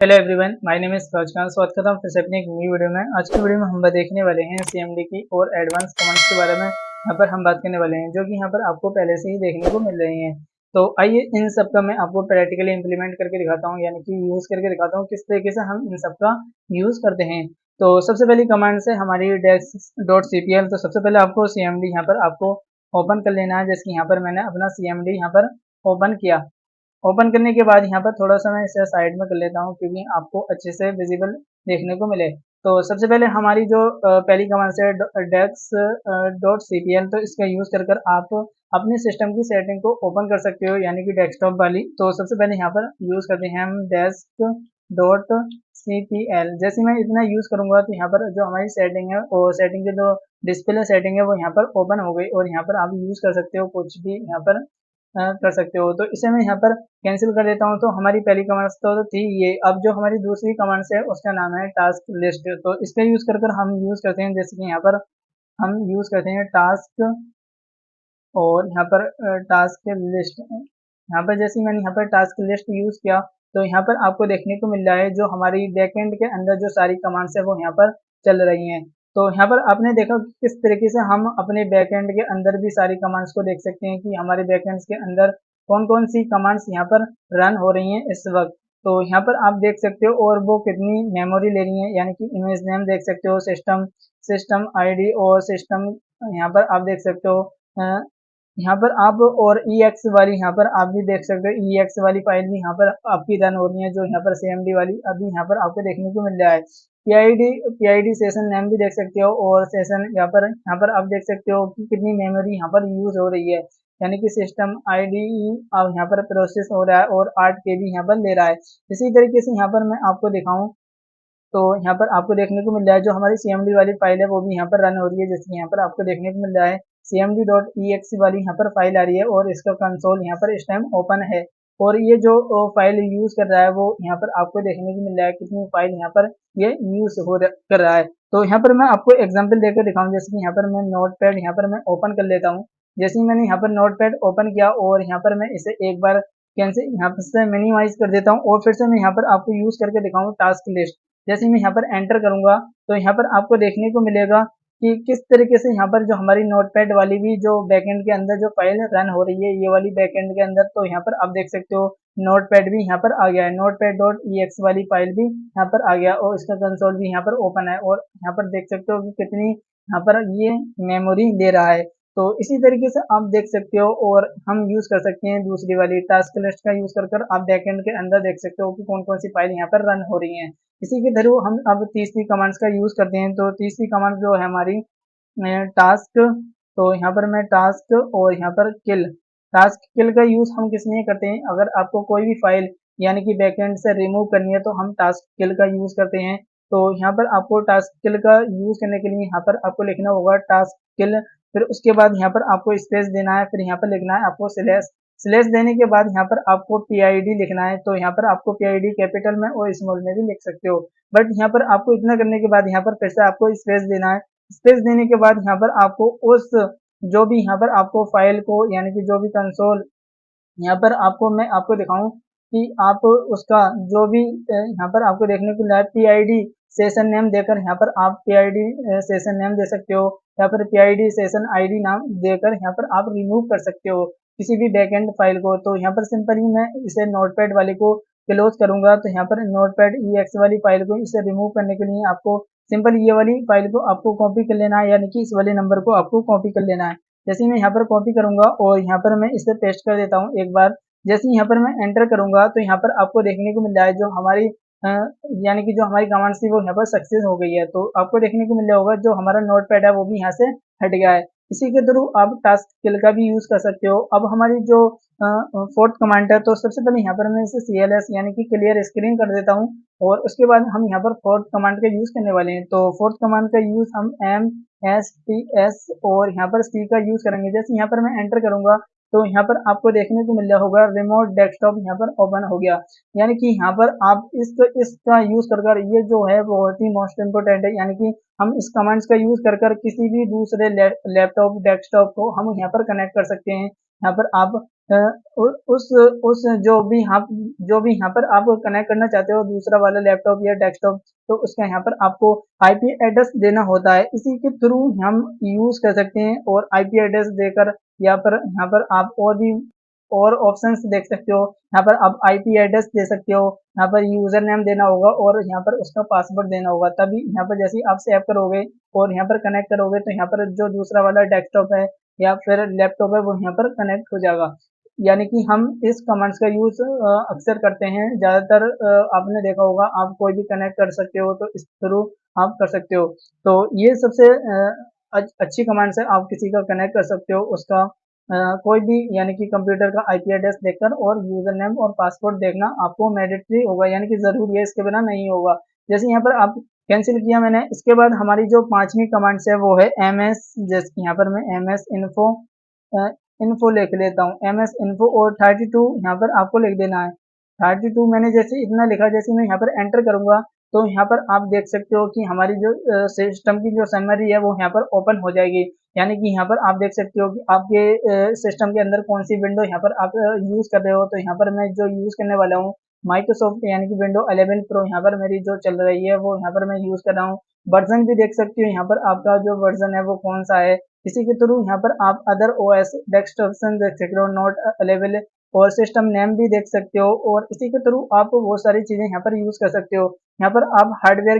Hello everyone, my name is फौजखान। स्वागत करता हूँ फिर से अपनी एक नई वीडियो में। आज की वीडियो में हम देखने वाले हैं सीएमडी की और एडवांस कमांड्स के बारे में। यहाँ पर हम बात करने वाले हैं जो कि यहाँ पर आपको पहले से ही देखने को मिल रही हैं। तो आइए इन सब का मैं आपको प्रैक्टिकली इंप्लीमेंट करके दिखाता हूँ, यानी कि यूज करके दिखाता हूँ किस तरीके से हम इन सब का यूज करते हैं। तो सबसे पहली कमांड है हमारी dex.cpl। तो सबसे पहले आपको सीएमडी यहाँ पर आपको ओपन कर लेना है, जैसे यहाँ पर मैंने अपना सीएमडी यहाँ पर ओपन किया। ओपन करने के बाद यहाँ पर थोड़ा सा मैं इसे साइड में कर लेता हूँ क्योंकि आपको अच्छे से विजिबल देखने को मिले। तो सबसे पहले हमारी जो पहली कमांड है dex.cpl। तो इसका यूज कर आप अपने सिस्टम की सेटिंग को ओपन कर सकते हो, यानी कि डेस्कटॉप वाली। तो सबसे पहले यहाँ पर यूज करते हैं हम desk.cpl। जैसे मैं इतना यूज करूंगा तो यहाँ पर जो हमारी सेटिंग है और सेटिंग की जो डिस्प्ले सेटिंग है वो यहाँ पर ओपन हो गई और यहाँ पर आप यूज कर सकते हो, कुछ भी यहाँ पर कर सकते हो। तो इसे मैं यहाँ पर कैंसिल कर देता हूँ। तो हमारी पहली कमांड तो थी ये। अब जो हमारी दूसरी कमांड है उसका नाम है टास्क लिस्ट। तो इसका यूज कर हम यूज करते हैं, जैसे कि यहाँ पर हम यूज करते हैं टास्क और यहाँ पर टास्क लिस्ट। यहाँ पर जैसे मैंने यहाँ पर टास्क लिस्ट यूज किया तो यहाँ पर आपको देखने को मिल रहा है जो हमारी बैकएंड के अंदर जो सारी कमांड्स है वो यहाँ पर चल रही हैं। तो यहाँ पर आपने देखा कि किस तरीके से हम अपने बैकएंड के अंदर भी सारी कमांड्स को देख सकते हैं कि हमारे बैकएंड्स के अंदर कौन कौन सी कमांड्स यहाँ पर रन हो रही हैं इस वक्त। तो यहाँ पर आप देख सकते हो और वो कितनी मेमोरी ले रही है, यानी कि इमेज नेम देख सकते हो, सिस्टम आईडी और सिस्टम यहाँ पर आप देख सकते हो। यहाँ पर आप और EX वाली यहाँ पर आप भी देख सकते हो, EX वाली फाइल भी यहाँ पर आपकी रन हो रही है जो यहाँ पर CMD वाली अभी यहाँ पर आपको देखने को मिल रहा है। PID सेशन नेम भी देख सकते हो और सेशन यहाँ पर आप देख सकते हो कि कितनी मेमोरी यहाँ पर यूज हो रही है, यानी कि सिस्टम आईडी अब यहाँ पर प्रोसेस हो रहा है और 8 KB यहाँ पर ले रहा है। इसी तरीके से यहाँ पर मैं आपको दिखाऊं तो यहाँ पर आपको देखने को मिल रहा है जो हमारी CMD वाली फाइल है वो भी यहाँ पर रन हो रही है, जैसे यहाँ पर आपको देखने को मिल रहा है cmd.exe वाली यहाँ पर फाइल आ रही है और इसका कंसोल यहाँ पर इस टाइम ओपन है। और ये जो फाइल यूज कर रहा है वो यहाँ पर आपको देखने को मिल रहा है कितनी फाइल यहाँ पर ये यूज कर रहा है। तो यहाँ पर मैं आपको एग्जाम्पल देकर दिखाऊँ, जैसे कि यहाँ पर मैं नोटपैड यहाँ पर मैं ओपन कर लेता हूँ। जैसे ही मैंने यहाँ पर नोटपैड ओपन किया और यहाँ पर मैं इसे एक बार कैंसिल यहाँ पर से मिनिमाइज कर देता हूँ और फिर से मैं यहाँ पर आपको यूज करके दिखाऊँ टास्क लिस्ट। जैसे मैं यहाँ पर एंटर करूंगा तो यहाँ पर आपको देखने को मिलेगा कि किस तरीके से यहाँ पर जो हमारी नोटपैड वाली भी जो बैकएंड के अंदर जो फाइल रन हो रही है ये वाली बैकएंड के अंदर, तो यहाँ पर आप देख सकते हो नोटपैड भी यहाँ पर आ गया है, नोटपैड डॉट ex वाली फाइल भी यहाँ पर आ गया और इसका कंसोल भी यहाँ पर ओपन है और यहाँ पर देख सकते हो कि कितनी यहाँ पर ये मेमोरी ले रहा है। तो इसी तरीके से आप देख सकते हो और हम यूज कर सकते हैं दूसरी वाली टास्क लिस्ट का यूज कर आप बैकएंड के अंदर देख सकते हो कि कौन कौन सी फाइल यहाँ पर रन हो रही हैं। इसी के थ्रू हम अब तीसरी कमांड्स का यूज करते हैं। तो तीसरी कमांड जो है हमारी टास्क। तो यहाँ पर मैं टास्क और यहाँ पर टास्क किल का यूज हम किस लिए करते हैं, अगर आपको कोई भी फाइल यानी कि बैकएंड से रिमूव करनी है तो हम टास्क किल का यूज करते हैं। तो यहाँ पर आपको टास्क किल का यूज करने के लिए यहाँ पर आपको लिखना होगा टास्क किल, फिर उसके बाद यहाँ पर आपको स्पेस देना है, फिर यहाँ पर लिखना है आपको स्लेश देने के बाद यहाँ पर आपको PID लिखना है। तो यहाँ पर आपको PID कैपिटल में और स्मॉल में भी लिख सकते हो, बट यहाँ पर आपको इतना करने के बाद यहाँ पर फिर से आपको स्पेस देना है। स्पेस देने के बाद यहाँ पर आपको उस जो भी यहाँ पर आपको फाइल को यानी कि जो भी कंसोल यहाँ पर आपको मैं आपको दिखाऊं कि आप उसका जो भी यहाँ पर आपको देखने को मिला है PID सेशन नेम देकर यहाँ पर आप PID सेशन नेम दे सकते हो या फिर PID सेशन ID नाम देकर यहाँ पर आप रिमूव कर सकते हो किसी भी बैकएंड फाइल को। तो यहाँ पर सिंपली मैं इसे नोटपैड वाले को क्लोज करूंगा तो यहाँ पर नोटपैड EX वाली फाइल को इसे रिमूव करने के लिए आपको सिंपल ये वाली फाइल को आपको कॉपी कर लेना है, यानी कि इस वाले नंबर को आपको कॉपी कर लेना है। जैसे मैं यहाँ पर कॉपी करूंगा और यहाँ पर मैं इसे पेस्ट कर देता हूँ एक बार। जैसे यहाँ पर मैं एंटर करूंगा तो यहाँ पर आपको देखने को मिल रहा है जो हमारी यानी कि जो हमारी कमांड थी वो यहाँ पर सक्सेस हो गई है। तो आपको देखने को मिल रहा होगा जो हमारा नोटपैड है वो भी यहाँ से हट गया है। इसी के थ्रू आप टास्क किल का भी यूज कर सकते हो। अब हमारी जो फोर्थ कमांड है तो सबसे पहले यहाँ पर मैं इसे CLS यानी कि क्लियर स्क्रीन कर देता हूँ और उसके बाद हम यहाँ पर फोर्थ कमांड का यूज करने वाले हैं। तो फोर्थ कमांड का यूज हम MSTS और यहाँ पर C का यूज करेंगे। जैसे यहाँ पर मैं एंटर करूंगा तो यहाँ पर आपको देखने को मिल रहा होगा रिमोट डेस्कटॉप यहाँ पर ओपन हो गया, यानी कि यहाँ पर आप इसका यूज कर ये जो है बहुत ही मोस्ट इम्पोर्टेंट है, यानी कि हम इस कमांड्स का यूज कर किसी भी दूसरे लैपटॉप डेस्कटॉप को हम यहाँ पर कनेक्ट कर सकते हैं। यहाँ पर आप उस जो भी यहाँ पर आप कनेक्ट करना चाहते हो दूसरा वाला लैपटॉप या डेस्कटॉप, तो उसका यहाँ पर आपको आईपी एड्रेस देना होता है। इसी के थ्रू हम यूज कर सकते हैं और आईपी एड्रेस देकर यहाँ पर आप और ऑप्शंस देख सकते हो। यहाँ पर आप आईपी एड्रेस दे सकते हो, यहाँ पर यूजर नेम देना होगा और यहाँ पर उसका पासवर्ड देना होगा। तभी यहाँ पर जैसे ही आप सेव करोगे और यहाँ पर कनेक्ट करोगे तो यहाँ पर जो दूसरा वाला डेस्कटॉप है या फिर लैपटॉप है वो यहाँ पर कनेक्ट हो जाएगा। यानी कि हम इस कमांड्स का यूज अक्सर करते हैं ज़्यादातर। आपने देखा होगा आप कोई भी कनेक्ट कर सकते हो तो इस थ्रू आप कर सकते हो। तो ये सबसे अच्छी कमांड्स है, आप किसी का कनेक्ट कर सकते हो उसका कोई भी यानी कि कंप्यूटर का आईपी एड्रेस देखकर, और यूजर नेम और पासवर्ड देखना आपको मैंडेटरी होगा यानी कि जरूरी है, इसके बिना नहीं होगा। जैसे यहाँ पर आप कैंसिल किया मैंने, इसके बाद हमारी जो पांचवी कमांड्स है वो है एमएस। जैसे यहाँ पर मैं एमएस इन्फो इन्फो लिख लेता हूँ, एमएस इन्फो, और 32 यहाँ पर आपको लिख देना है। 32 मैंने जैसे इतना लिखा, जैसे मैं यहाँ पर एंटर करूंगा तो यहाँ पर आप देख सकते हो कि हमारी जो सिस्टम की जो समरी है वो यहाँ पर ओपन हो जाएगी। यानी कि यहाँ पर आप देख सकते हो कि आपके सिस्टम के अंदर कौन सी विंडो यहाँ पर आप यूज कर रहे हो। तो यहाँ पर मैं जो यूज करने वाला हूँ माइक्रोसॉफ्ट यानी कि विंडो 11 प्रो यहाँ पर मेरी जो चल रही है वो यहाँ पर मैं यूज कर रहा हूँ। वर्जन भी देख सकते हो यहाँ पर आपका जो वर्जन है वो कौन सा है। इसी के थ्रू यहाँ पर आप अदर ओएस डेस्कटॉप ऑप्शन देख सकते हो, नॉट अवेलेबल, और सिस्टम नेम भी देख सकते हो। और इसी के थ्रू आप बहुत सारी चीजें यहाँ पर यूज कर सकते हो। यहाँ पर आप हार्डवेयर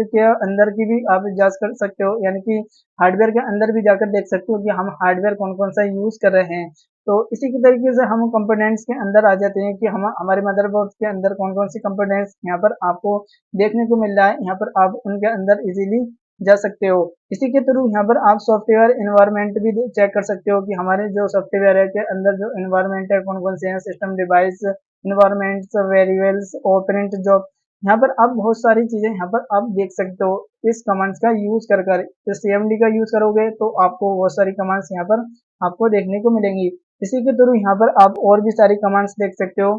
के अंदर की भी आप जांच कर सकते हो, यानी कि हार्डवेयर के अंदर भी जाकर देख सकते हो कि हम हार्डवेयर कौन कौन सा यूज कर रहे हैं। तो इसी की तरीके से हम कंपोनेंट्स के अंदर आ जाते हैं कि हम हमारे मदरबोर्ड के अंदर कौन कौन सी कंपोनेंट्स यहाँ पर आपको देखने को मिल रहा है, यहाँ पर आप उनके अंदर इजीली जा सकते हो। इसी के थ्रू यहाँ पर आप सॉफ्टवेयर इन्वायरमेंट भी चेक कर सकते हो कि हमारे जो सॉफ्टवेयर है के अंदर जो इन्वायरमेंट है कौन कौन से हैं, system device environments variables operant job. यहाँ पर आप बहुत सारी चीजें यहाँ पर आप देख सकते हो इस कमांड्स का यूज कर कर। तो सीएमडी का यूज करोगे तो आपको बहुत सारी कमांड्स यहाँ पर आपको देखने को मिलेंगी। इसी के थ्रू यहाँ पर आप और भी सारी कमांड्स देख सकते हो,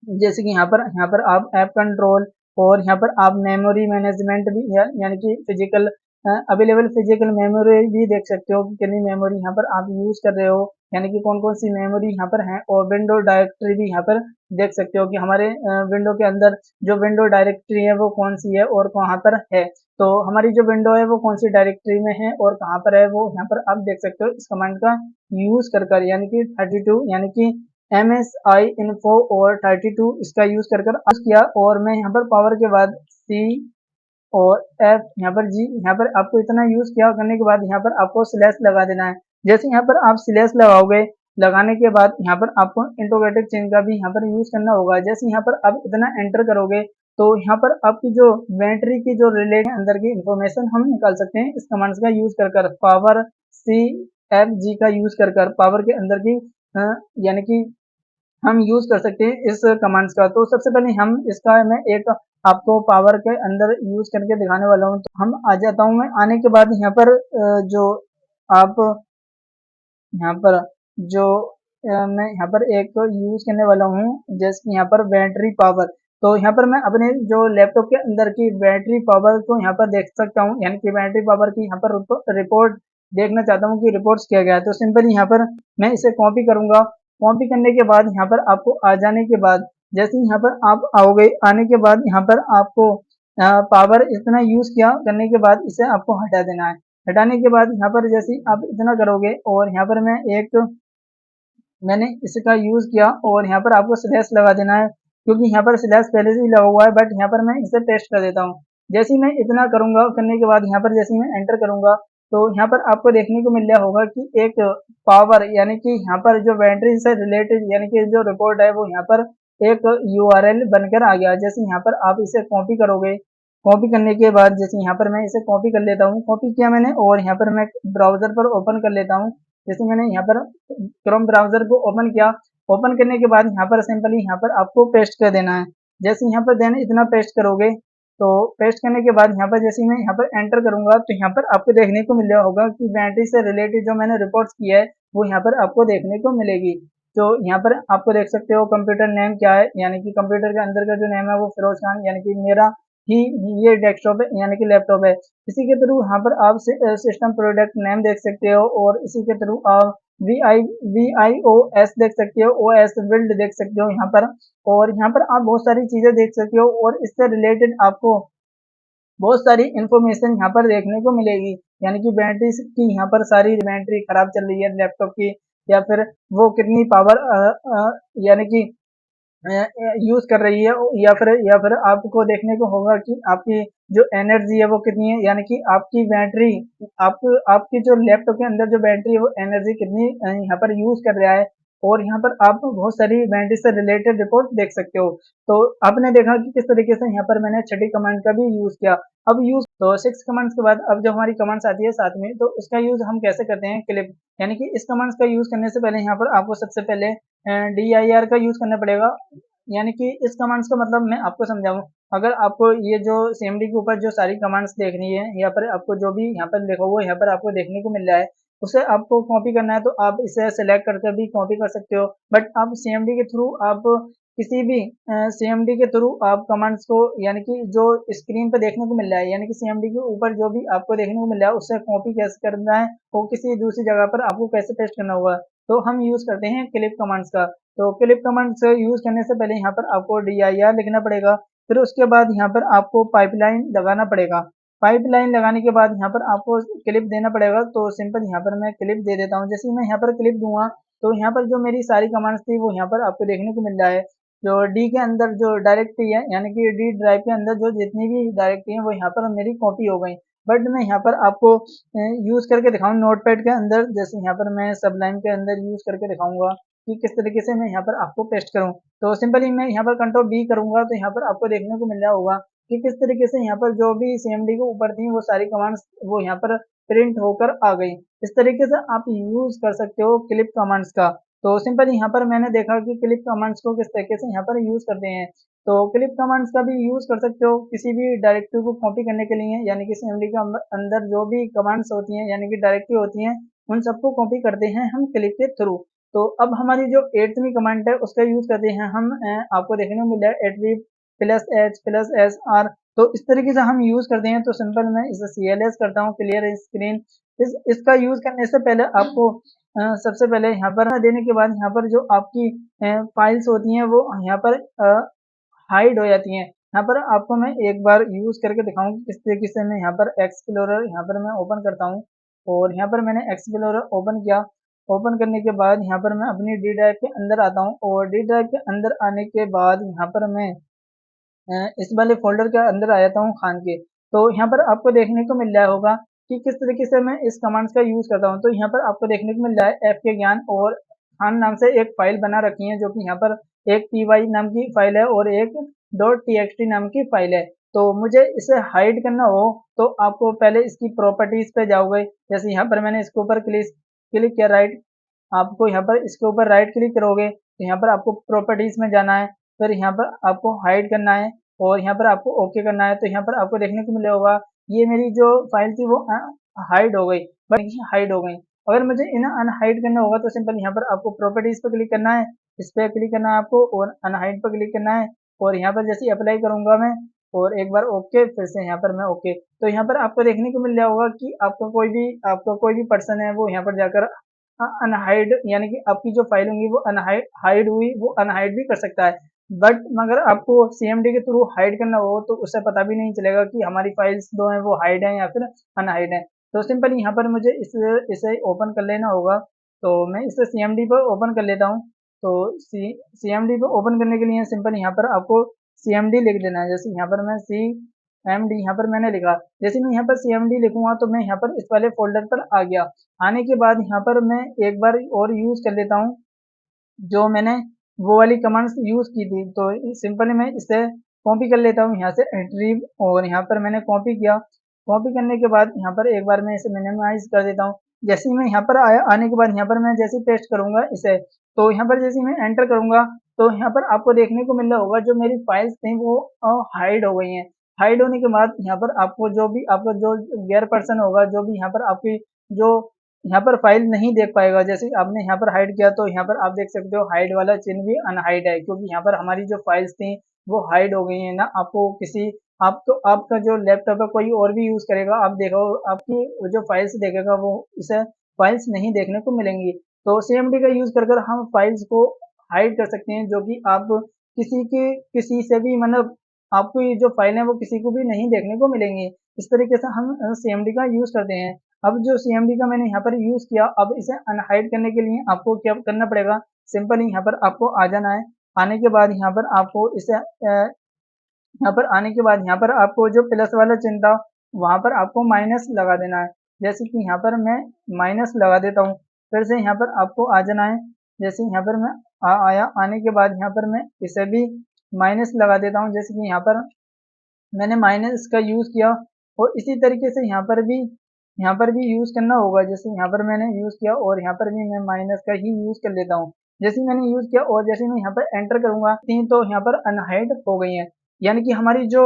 जैसे कि यहाँ पर आप ऐप कंट्रोल, और यहाँ पर आप मेमोरी मैनेजमेंट भी यानी कि फिजिकल अवेलेबल फिजिकल मेमोरी भी देख सकते हो कि कितनी मेमोरी यहाँ पर आप यूज कर रहे हो, यानी कि कौन कौन सी मेमोरी यहाँ पर है। और विंडो डायरेक्टरी भी यहाँ पर देख सकते हो कि हमारे विंडो के अंदर जो विंडो डायरेक्टरी है वो कौन सी है और कहाँ पर है। तो हमारी जो विंडो है वो कौन सी डायरेक्टरी में है और कहाँ पर है वो यहाँ पर आप देख सकते हो इस कमांड का यूज कर यानी कि 32 यानी कि MSI इन्फो और 32 इसका यूज कर किया। और मैं यहाँ पर पावर के बाद C और F यहाँ पर G, यहाँ पर आपको इतना यूज किया करने के बाद यहाँ पर आपको स्लैश लगा देना है। जैसे यहाँ पर आप स्लैश लगाओगे, लगाने के बाद यहाँ पर आपको इंट्रोगेटिव चिन्ह का भी यहाँ पर यूज करना होगा। जैसे यहाँ पर आप इतना एंटर करोगे तो यहाँ पर आपकी जो बैटरी की जो रिले के अंदर की इंफॉर्मेशन हम निकाल सकते हैं इस कमांड्स का यूज कर पावर CFG का यूज कर पावर के अंदर की यानी कि हम यूज कर सकते हैं इस कमांड्स का। तो सबसे पहले हम इसका मैं एक आपको पावर के अंदर यूज करके दिखाने वाला हूँ। तो हम आ जाता हूँ मैं, आने के बाद यहाँ पर जो आप यहाँ पर जो मैं यहाँ पर एक यूज करने वाला हूँ, जैसे यहाँ पर बैटरी पावर। तो यहाँ पर मैं अपने जो लैपटॉप के अंदर की बैटरी पावर को यहाँ पर देख सकता हूँ, यानी कि बैटरी पावर की यहाँ पर रिपोर्ट देखना चाहता हूँ कि रिपोर्ट्स किया गया है। तो सिंपली यहाँ पर मैं इसे कॉपी करूंगा। कॉपी करने के बाद यहाँ पर आपको आ जाने के बाद, जैसे यहाँ पर आप आओगे, आने के बाद यहाँ पर आपको पावर इतना यूज किया करने के बाद इसे आपको हटा देना है। हटाने के बाद यहाँ पर जैसे आप इतना करोगे और यहाँ पर मैंने इसका यूज किया और यहाँ पर आपको स्लैश लगा देना है, क्योंकि यहाँ पर स्लैश पहले से ही लगा हुआ है, बट यहाँ पर मैं इसे टेस्ट कर देता हूँ। जैसे ही मैं इतना करूंगा, करने के बाद यहाँ पर जैसे ही मैं एंटर करूंगा तो यहाँ पर आपको देखने को मिल रहा होगा कि एक पावर यानी कि यहाँ पर जो बैटरी से रिलेटेड यानी कि जो रिपोर्ट है वो यहाँ पर एक URL बनकर आ गया। जैसे यहाँ पर आप इसे कॉपी करोगे, कॉपी करने के बाद जैसे यहाँ पर मैं इसे कॉपी कर लेता हूँ, कॉपी किया मैंने और यहाँ पर मैं ब्राउजर पर ओपन कर लेता हूँ। जैसे मैंने यहाँ पर क्रोम ब्राउजर को ओपन किया, ओपन करने के बाद यहाँ पर सिंपली यहाँ पर आपको पेस्ट कर देना है। जैसे यहाँ पर देन इतना पेस्ट करोगे तो पेस्ट करने के बाद यहाँ पर जैसे मैं यहाँ पर एंटर करूंगा तो यहाँ पर आपको देखने को मिल रहा होगा कि बैटरी से रिलेटेड जो मैंने रिपोर्ट्स की है वो यहाँ पर आपको देखने को मिलेगी। तो यहाँ पर आपको देख सकते हो कंप्यूटर नेम क्या है, यानी कि कंप्यूटर के अंदर का जो नेम है वो फिरोज खान, यानी कि मेरा ही ये डेस्कटॉप है यानी कि लैपटॉप है। इसी के थ्रू यहाँ पर आप सिस्टम प्रोडक्ट नेम देख सकते हो और इसी के थ्रू आप VIOS देख सकते हो, OS बिल्ड देख सकते हो यहाँ पर। और यहाँ पर आप बहुत सारी चीजें देख सकते हो और इससे रिलेटेड आपको बहुत सारी इन्फॉर्मेशन यहाँ पर देखने को मिलेगी। यानी कि बैटरी की यहाँ पर सारी बैटरी खराब चल रही है लैपटॉप की, या फिर वो कितनी पावर यानी कि यूज कर रही है, या फिर आपको देखने को होगा कि आपकी जो एनर्जी है वो कितनी है, यानी कि आपकी बैटरी, आपकी जो लैपटॉप के अंदर जो बैटरी है वो एनर्जी कितनी यहाँ पर यूज कर रहा है। और यहाँ पर आप बहुत सारी बैटरी से रिलेटेड रिपोर्ट देख सकते हो। तो आपने देखा कि किस तरीके से यहाँ पर मैंने छठी कमांड का भी यूज किया। अब यूज तो 6 कमांड्स के बाद अब जो हमारी कमांड्स आती है साथ में, तो उसका यूज हम कैसे करते हैं, क्लिप। यानी कि इस कमांड्स का यूज करने से पहले यहाँ पर आपको सबसे पहले DIR का यूज करना पड़ेगा। यानी कि इस कमांड्स का मतलब मैं आपको समझाऊं, अगर आपको ये जो CMD के ऊपर जो सारी कमांड्स देखनी है, या पर आपको जो भी यहाँ पर लिखा हुआ है यहाँ पर आपको देखने को मिल रहा है, उसे आपको कॉपी करना है तो आप इसे सेलेक्ट करके भी कॉपी कर सकते हो। बट आप CMD के थ्रू आप किसी भी CMD के थ्रू आप कमांड्स को, यानी कि जो स्क्रीन पर देखने को मिल रहा है, यानी कि CMD के ऊपर जो भी आपको देखने को मिल रहा है उससे कॉपी कैसे करना है और किसी दूसरी जगह पर आपको कैसे पेस्ट करना होगा, तो हम यूज करते हैं क्लिप कमांड्स का। तो क्लिप कमांड से यूज करने से पहले यहाँ पर आपको DIR लिखना पड़ेगा। फिर उसके बाद यहाँ पर आपको पाइपलाइन लगाना पड़ेगा। पाइपलाइन लगाने के बाद यहाँ पर आपको क्लिप देना पड़ेगा। तो सिंपल यहाँ पर मैं क्लिप दे देता हूँ। जैसे ही मैं यहाँ पर क्लिप दूंगा तो यहाँ पर जो मेरी सारी कमांड्स थी वो यहाँ पर आपको देखने को मिल रहा है। जो डी के अंदर जो डायरेक्टरी है, यानी कि डी ड्राइव के अंदर जो जितनी भी डायरेक्टरी है वो यहाँ पर मेरी कॉपी हो गई। बट मैं यहाँ पर आपको यूज करके दिखाऊँ नोटपैड के अंदर, जैसे यहाँ पर मैं सबलाइन के अंदर यूज करके दिखाऊंगा कि किस तरीके से मैं यहाँ पर आपको पेस्ट करूँ। तो सिंपली मैं यहाँ पर कंट्रोल B करूंगा तो यहाँ पर आपको देखने को मिल रहा होगा कि किस तरीके से यहाँ पर जो भी CMD के ऊपर थी वो सारी कमांड्स वो यहाँ पर प्रिंट होकर आ गई। इस तरीके से आप यूज कर सकते हो क्लिप कमांड्स का। तो सिंपल यहाँ पर मैंने देखा कि क्लिप कमांड्स को किस तरीके से यहाँ पर यूज करते हैं। तो क्लिप कमांड्स का भी यूज कर सकते हो किसी भी डायरेक्टरी को कॉपी करने के लिए, यानी कि CMD के अंदर जो भी कमांड्स होती हैं, यानी कि डायरेक्टरी होती हैं, उन सबको कॉपी करते हैं हम क्लिप के थ्रू। तो अब हमारी जो 8वीं कमांड है उसका यूज करते हैं हम, आपको देखने को मिल रहा है attrib+h+s+r। तो इस तरीके से हम यूज करते हैं। तो सिंपल मैं इसे CLS करता हूँ, क्लियर स्क्रीन। इसका यूज करने से पहले आपको सबसे पहले यहाँ पर देने के बाद यहाँ पर जो आपकी फाइल्स होती हैं वो यहाँ पर हाइड हो जाती हैं। यहाँ पर आपको मैं एक बार यूज करके दिखाऊं कि किस तरीके से मैं यहाँ पर एक्सप्लोरर यहाँ पर मैं ओपन करता हूँ। और यहाँ पर मैंने एक्सप्लोरर ओपन किया। ओपन करने के बाद यहाँ पर मैं अपनी डी ड्राइव के अंदर आता हूँ, और डी ड्राइव के अंदर आने के बाद यहाँ पर मैं इस वाले फ़ोल्डर के अंदर आ जाता हूँ खान के। तो यहाँ पर आपको देखने को मिल रहा होगा कि किस तरीके से मैं इस कमांड्स का यूज़ करता हूँ। तो यहाँ पर आपको देखने को मिल रहा है FK ज्ञान और खान नाम से एक फ़ाइल बना रखी है, जो कि यहाँ पर एक py नाम की फ़ाइल है और एक .txt नाम की फ़ाइल है। तो मुझे इसे हाइड करना हो तो आपको पहले इसकी प्रॉपर्टीज़ पे जाओगे। जैसे यहाँ पर मैंने इसके ऊपर क्लिक किया राइट, आपको यहाँ पर इसके ऊपर राइट क्लिक करोगे तो यहाँ पर आपको प्रॉपर्टीज में जाना है। फिर यहाँ पर आपको हाइड करना है और यहाँ पर आपको ओके करना है। तो यहाँ पर आपको देखने को मिला होगा ये मेरी जो फाइल थी वो हाइड हो गई, बट हाइड हो गई। अगर मुझे इन्हें अनहाइड करना होगा तो सिंपल यहाँ पर आपको प्रॉपर्टीज पर क्लिक करना है, इस पर क्लिक करना है आपको और अनहाइड पर क्लिक करना है। और यहाँ पर जैसे अप्लाई करूंगा मैं और एक बार ओके, फिर से यहाँ पर मैं ओके, तो यहाँ पर आपको देखने को मिल रहा होगा कि आपका कोई भी पर्सन है वो यहाँ पर जाकर अनहाइड, यानी कि आपकी जो फाइल होंगी वो अनहाइड हाइड हुई वो अनहाइड भी कर सकता है। बट मगर आपको CMD के थ्रू हाइड करना हो तो उससे पता भी नहीं चलेगा कि हमारी फाइल्स जो है वो हाइड है या फिर अनहाइड है। तो सिंपल यहाँ पर मुझे इसे ओपन कर लेना होगा। तो मैं इसे CMD पर ओपन कर लेता हूँ। तो CMD पर ओपन करने के लिए सिंपल यहाँ पर आपको CMD लिख देना है। जैसे यहाँ पर मैं CMD यहाँ पर मैंने लिखा, जैसे मैं यहाँ पर CMD लिखूंगा तो मैं यहाँ पर इस वाले फोल्डर पर आ गया। आने के बाद यहाँ पर मैं एक बार और यूज कर लेता हूँ जो मैंने वो वाली कमांड्स यूज की थी। तो सिंपली मैं इसे कॉपी कर लेता हूँ यहाँ से रिट्रीव, और यहाँ पर मैंने कॉपी किया। कॉपी करने के बाद यहाँ पर एक बार मैं इसे मिनिमाइज कर देता हूँ। जैसे ही मैं यहाँ पर आया, आने के बाद यहाँ पर मैं जैसे पेस्ट करूंगा इसे, तो यहाँ पर जैसे मैं एंटर करूंगा तो यहाँ पर आपको देखने को मिल रहा होगा जो मेरी फाइल्स थी वो हाइड हो गई हैं। हाइड होने के बाद यहाँ पर आपको जो भी आपका जो गैर पर्सन होगा, जो भी यहाँ पर आपकी जो यहाँ पर फाइल नहीं देख पाएगा। जैसे आपने यहाँ पर हाइड किया तो यहाँ पर आप देख सकते हो हाइड वाला चिन्ह भी अनहाइड है, क्योंकि यहाँ पर हमारी जो फाइल्स थी वो हाइड हो गई है ना। आपको किसी आपको आपका जो लैपटॉप है कोई और भी यूज करेगा, आप देखो आपकी जो फाइल्स देखेगा वो इसे फाइल्स नहीं देखने को मिलेंगी। तो cmd का यूज कर हम फाइल्स को हाइड कर सकते हैं, जो कि आप किसी से भी मतलब आपको ये जो फाइल है वो किसी को भी नहीं देखने को मिलेंगी। इस तरीके से हम cmd का यूज करते हैं। अब जो cmd का मैंने यहाँ पर यूज किया, अब इसे अनहाइड करने के लिए आपको क्या करना पड़ेगा, सिंपली यहाँ पर आपको आ जाना है। आने के बाद यहाँ पर आपको इसे यहाँ पर आने के बाद यहाँ पर आपको जो प्लस वाला चिन्ह था वहां पर आपको माइनस लगा देना है। जैसे कि यहाँ पर मैं माइनस लगा देता हूँ, फिर से यहाँ पर आपको आ जाना है। जैसे यहाँ पर मैं आया, आने के बाद यहाँ पर मैं इसे भी माइनस लगा देता हूँ, जैसे कि यहाँ पर मैंने माइनस का यूज किया। और इसी तरीके से यहाँ पर भी यूज करना होगा। जैसे यहाँ पर मैंने यूज किया और यहाँ पर भी मैं माइनस का ही यूज कर लेता हूँ। जैसे मैंने यूज किया और जैसे मैं यहाँ पर एंटर करूंगा तीन, तो यहाँ पर अनहाइड हो गई है। यानी कि हमारी जो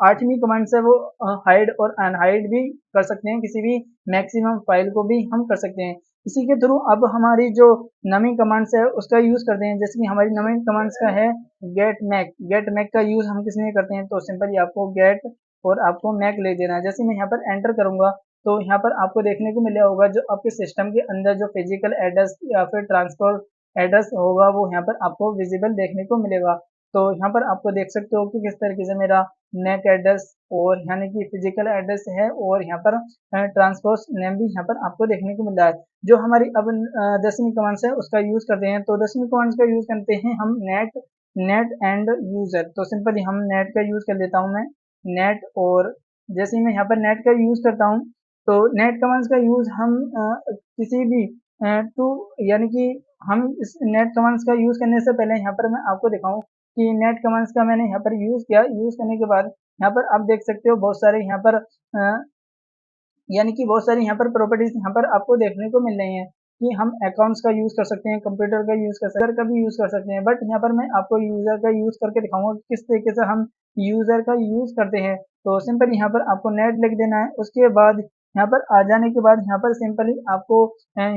8वीं कमांड्स है वो हाइड और अनहाइड भी कर सकते हैं, किसी भी मैक्सिमम फाइल को भी हम कर सकते हैं। इसी के थ्रू अब हमारी जो नमी कमांड्स है उसका यूज करते हैं। जैसे कि हमारी नमी कमांड्स का है गेट मैक का यूज हम किस लिए करते हैं, तो सिंपली आपको गेट और आपको मैक ले देना है। जैसे मैं यहाँ पर एंटर करूंगा तो यहाँ पर आपको देखने को मिला होगा जो आपके सिस्टम के अंदर जो फिजिकल एड्रेस या फिर ट्रांसफर एड्रेस होगा वो यहाँ पर आपको विजिबल देखने को मिलेगा। तो यहाँ पर आपको देख सकते हो कि किस तरीके से मेरा मैक एड्रेस और यानी कि फिजिकल एड्रेस है, और यहाँ पर ट्रांसपोर्ट नेम भी यहाँ पर आपको देखने को मिल रहा है। जो हमारी अब 10वीं कमांड्स है उसका यूज करते हैं। तो 10वीं कमांड्स का यूज करते हैं हम नेट एंड यूजर। तो सिंपली हम नेट का यूज कर लेता हूँ मैं, नेट। और जैसे ही मैं यहाँ पर नेट का यूज करता हूँ तो नेट कमांड्स का यूज हम किसी भी टू यानी कि हम इस नेट कमांड्स का यूज करने से पहले यहाँ पर मैं आपको दिखाऊं कि नेट कमांड्स का मैंने यहाँ पर यूज किया। यूज करने के बाद यहाँ पर आप देख सकते हो बहुत सारे यहाँ पर यानी कि बहुत सारी यहाँ पर प्रॉपर्टीज यहाँ पर आपको देखने को मिल रही हैं कि हम अकाउंट्स का यूज कर सकते हैं, कंप्यूटर का यूज कर सकते हैं, का भी यूज कर सकते हैं। बट यहाँ पर मैं आपको यूजर का यूज करके दिखाऊंगा कि किस तरीके से हम यूजर का यूज करते हैं। तो सिंपल यहाँ पर आपको नेट लिख देना है। उसके बाद यहाँ पर आ जाने के बाद यहाँ पर सिंपली आपको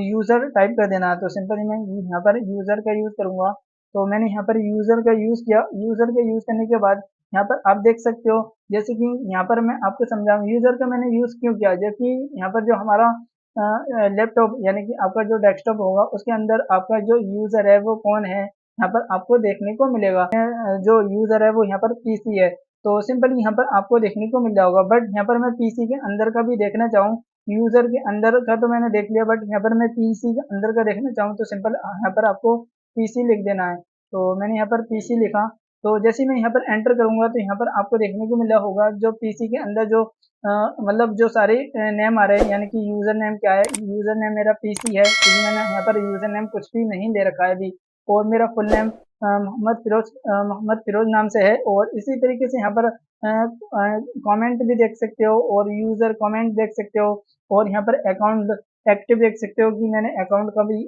यूजर टाइप कर देना है। तो सिंपली मैं यहाँ पर यूजर का यूज करूंगा। तो मैंने यहाँ पर यूजर का यूज किया। यूजर का यूज करने के बाद यहाँ पर आप देख सकते हो, जैसे कि यहाँ पर मैं आपको समझाऊँ यूजर का मैंने यूज क्यों किया। जैसे यहाँ पर जो हमारा लैपटॉप यानी कि आपका जो डेस्कटॉप होगा उसके अंदर आपका जो यूजर है वो कौन है यहाँ पर आपको देखने को मिलेगा। जो यूजर है वो यहाँ पर पीसी है। तो सिंपली यहाँ पर आपको देखने को मिल जाएगा। बट यहाँ पर मैं पीसी के अंदर का भी देखना चाहूँ, यूजर के अंदर का तो मैंने देख लिया, बट यहाँ पर मैं पीसी के अंदर का देखना चाहूँ तो सिंपल यहाँ पर आपको पीसी लिख देना है। तो मैंने यहाँ पर पीसी लिखा। तो जैसे ही मैं यहाँ पर एंटर करूंगा तो यहाँ पर आपको देखने को मिला होगा जो पीसी के अंदर जो मतलब जो सारे नेम आ रहे हैं, यानी कि यूजर नेम क्या है, यूजर नेम मेरा पीसी है क्योंकि मैंने यहाँ पर यूजर नेम कुछ भी नहीं दे रखा है अभी। और मेरा फुल नेम मोहम्मद फिरोज नाम से है। और इसी तरीके से यहाँ पर कमेंट भी देख सकते हो और यूजर कमेंट देख सकते हो। और यहाँ पर अकाउंट एक्टिव देख सकते हो कि मैंने अकाउंट का भी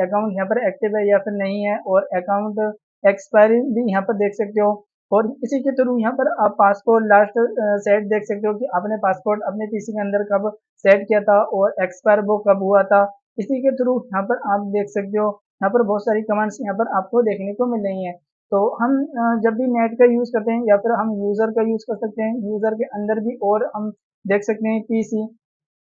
अकाउंट यहाँ पर एक्टिव है या फिर नहीं है। और अकाउंट एक्सपायरी भी यहाँ पर देख सकते हो। और इसी के थ्रू यहाँ पर आप पासपोर्ट लास्ट सेट देख सकते हो कि आपने पासपोर्ट अपने पीसी के अंदर कब सेट किया था और एक्सपायर वो कब हुआ था। इसी के थ्रू यहाँ पर आप देख सकते हो। यहाँ पर बहुत सारी कमांड्स यहाँ पर आपको देखने को मिल रही हैं। तो हम जब भी नेट का यूज करते हैं या फिर हम यूजर का यूज कर सकते हैं, यूजर के अंदर भी और हम देख सकते हैं पीसी।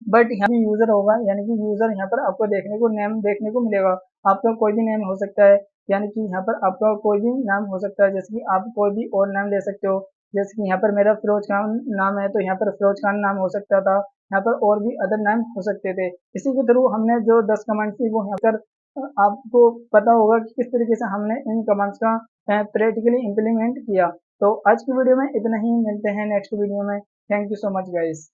बट यहाँ भी यूजर होगा, यानी कि यूजर यहाँ पर आपको देखने को नेम देखने को मिलेगा। आपका कोई भी नेम हो सकता है, यानी कि यहाँ पर आपका कोई भी नाम हो सकता है। जैसे कि आप कोई भी और नाम ले सकते हो। जैसे कि यहाँ पर मेरा फिरोज खान नाम है तो यहाँ पर फिरोज खान नाम हो सकता था। यहाँ पर और भी अदर नाम हो सकते थे। इसी के थ्रू हमने जो 10 कमांड थी वो यहाँ पर आपको पता होगा कि किस तरीके से हमने इन कमांड्स का प्रैक्टिकली इम्प्लीमेंट किया। तो आज की वीडियो में इतना ही, मिलते हैं नेक्स्ट वीडियो में। Thank you so much guys.